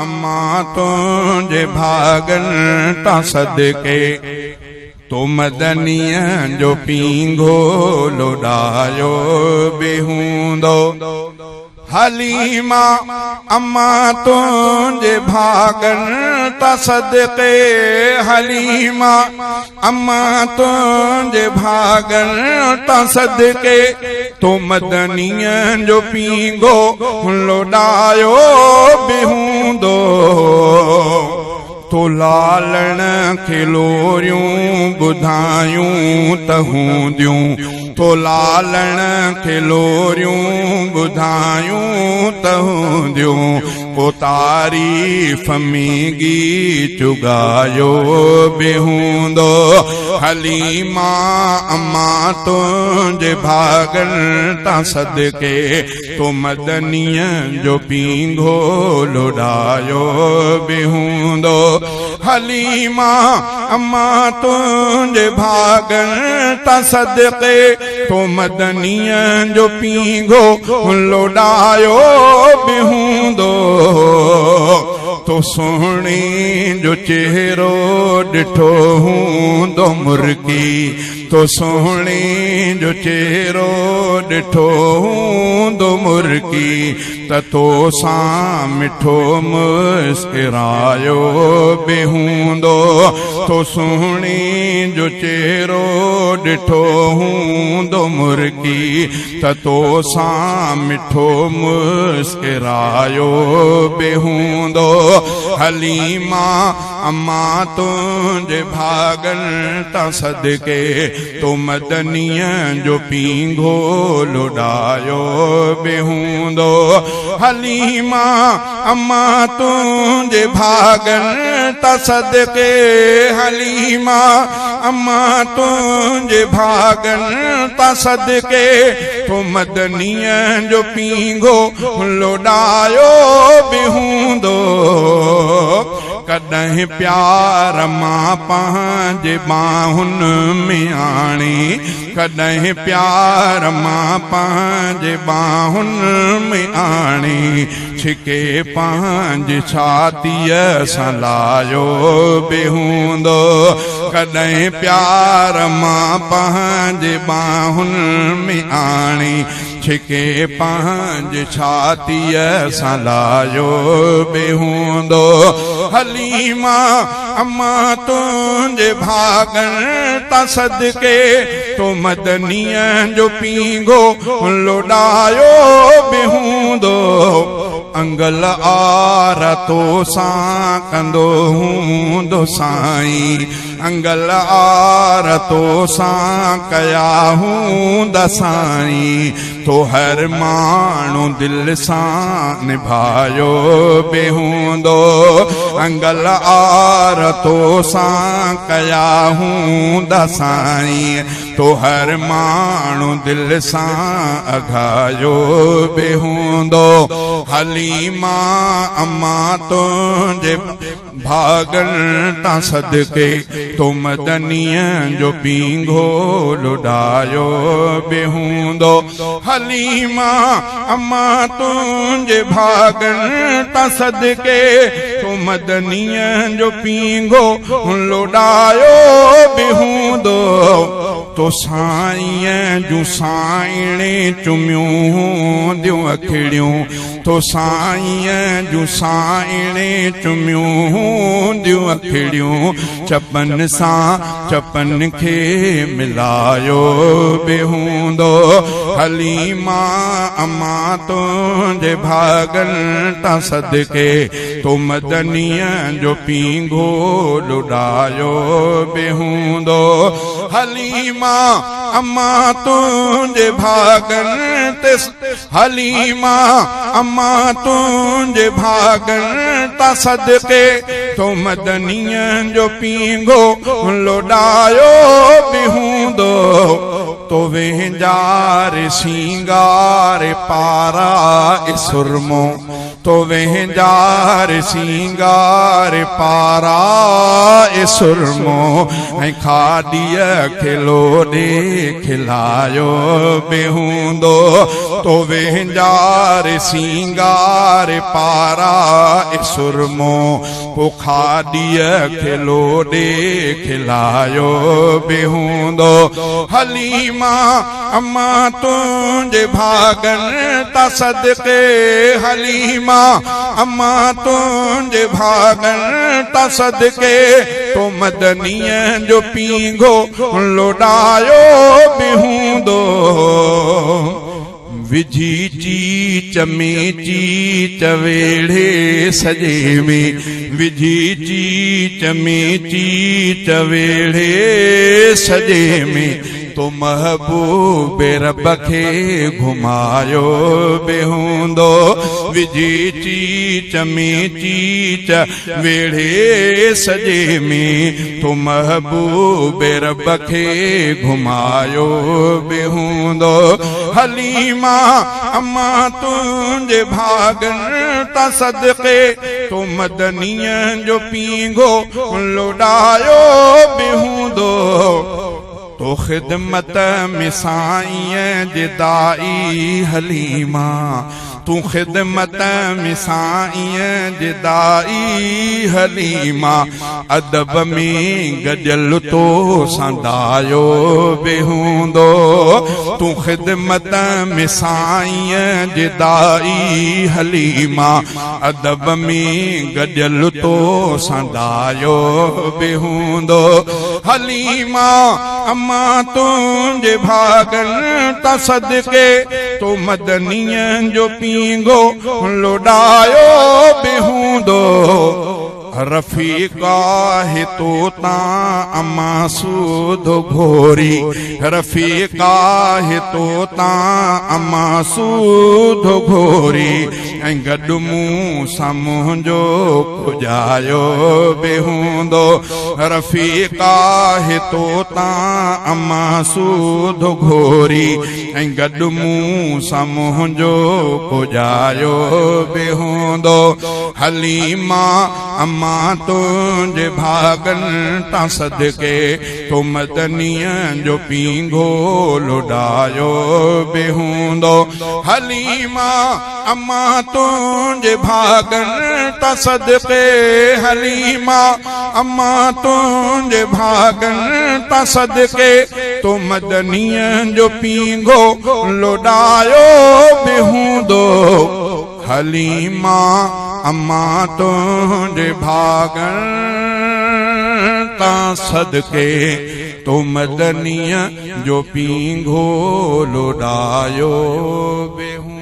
अम्मा तुझे भागन ता सदके तो मदनिया जो पींघो लुड़ायो बेहूंदो हलीमा अम्मा तुझे भागन ता सदके हलीमा अम्मा तुझे भागन ता सदके तो मदनिया जो पींघो लुड़ायो बेहूंदो तो लालण खिलोरियूं बुधायूं तहूंदियूं तो लालण खिलोरियूं बुधायूं तहूंदियूं को तारीफ़ मीगी चुगायो बेहूंदो हलीमा अम्मा तुझे भागन ता सदके तो मदनिया जो पींघो लुड़ायो बेहूंदो हलीमा अम्मा तुझे भागन ता सदके तो मदनिया जो पींघो लुड़ायो बेहूंदो तो सोहणी जो चेहरो डिठो हूंदो मुर्की तो सोहणी जो चेहरो डिठो हूंदो मुर्की त तो सां मिठो मुस्कुरायो बेहूंदो तो सोहणी जो चेहरो डिठो हूंदो मुर्की त तो सां मिठो मुस्कुरायो बेहूंदो हलीमा अम्मा तुझे भागन ता सदके तो मदनिया जो पींघो लुड़ायो बेहूंदो हलीमा अम्मा तुझे भागन ता सदके हलीमा अम्मा तुझे भागन ता सदके तो मदनिया जो पींघो लुड़ायो बेहूंदो कॾहिं प्यार मां पंहिंजे बाहुनि में आणे कॾहिं प्यार मां पंहिंजे बाहुनि में आणे छिके पंहिंजी छातीअ सां लायो बेहूंदो कॾहिं प्यार मां पंहिंजे बाहुनि में आणे छिके पंहिंजी छातीअ सां लायो बेहूंदो हलीमा अम्मा तुझे भागन ता सदके तो मदनिया जो पींघो लुड़ायो बेहूंदो अंगल आरतो सां कंदो हूंदो साईं अंगल आरतो सां कया हूंदा साईं तो हर माण्हू दिल सां निभायो बेहूंदो अंगल आरतो सां कया हूंदा साईं तो हर माण्हू दिल सां अघायो बेहूंदो हलीमा अम्मा तुझे भागन ता सदके तो मदनिया जो पींघो लुड़ायो बेहूंदो हलीमा अम्मा तुझे भागन ता सदके तो मदनिया जो पींघो लुड़ायो बेहूंदो तो साईं जूं साइणे चुमियूं हूंदियूं अखिड़ियूं तो साईं जूं साइणे चुमियूं हूंदियूं अखिड़ियूं चपन सां चपन खे मिलायो बेहूंदो हलीमा अम्मा तुझे भागन ता सदके तो मदनिया जो पींघो लुड़ायो बेहूंदो हलीमा अम्मा तुझे भागन ते हलीमा अम्मा तुझे भागन ता सदके तो मदनिया जो पींघो लुड़ायो बेहूंदो तो वेंजार सिंगार पारा सुरमो तो वेंजार सिंगार पारा सुरमो ऐं खाड़ीअ खिलो ॾे खिलायो बेहूंदो तो वेंजार सिंगार पारा सुरमो को खाड़ीअ खिलो ॾे खिलायो बेहूंदो हलीमा अम्मा तुंहिंजे भागनि ता सदके हलीमा अम्मा तुंहिंजे भागनि ता सदके तो मदनीअ जो पींघो लोॾायो बेहूंदो विझी चीच में चीच वेड़े सजे में विझी चीच में चीच वेड़े सजे में तो महबूब रब खे घुमायो बेहूंदो विझी चीच में चीच वेड़े सजे में तो महबूब रब खे घुमायो बेहूंदो हलीमा अम्मा तुंहिंजे भागनि ता सदके तो मदनीअ जो पींघो लोॾायो बेहूंदो तो खिदमत में साईं जे दाई हलीमा तू खिदमत में साईं जे दाई हलीमा अदब में गजल तो संदायो बेहूंदो तू खिदमत में साईं जे दाई हलीमा अदब में गजल तो संदायो बेहूंदो हलीमा अम्मा तुंहिंजे भागनि ता सदके तो मदनीअ जो पींघो लोॾायो बेहूंदो रफ़ीका है तो ता अम्मा सूद घोरी रफ़ीका है तो ता अम्मा सूद घोरी ऐं गॾु मूं सां मुंहिंजो पुॼायो बेहूंदो रफ़ीका है तो ता अम्मा सूद घोरी ऐं गॾु मूं सां मुंहिंजो पुॼायो बेहूंदो हलीमा अम्मा तुंहिंजे भागनि ता सदके तो मदनीअ जो पींघो लोॾायो बेहूंदो हलीमा अम्मा तुंहिंजे भागनि ता सदके हलीमा अम्मा तुंहिंजे भागनि ता सदके तो मदनीअ जो पींघो लोॾायो बेहूंदो हलीमा अम्मा तुंहिंजे भागनि ता सदके तो मदनीअ जो पींघो लोॾायो बेहूंदो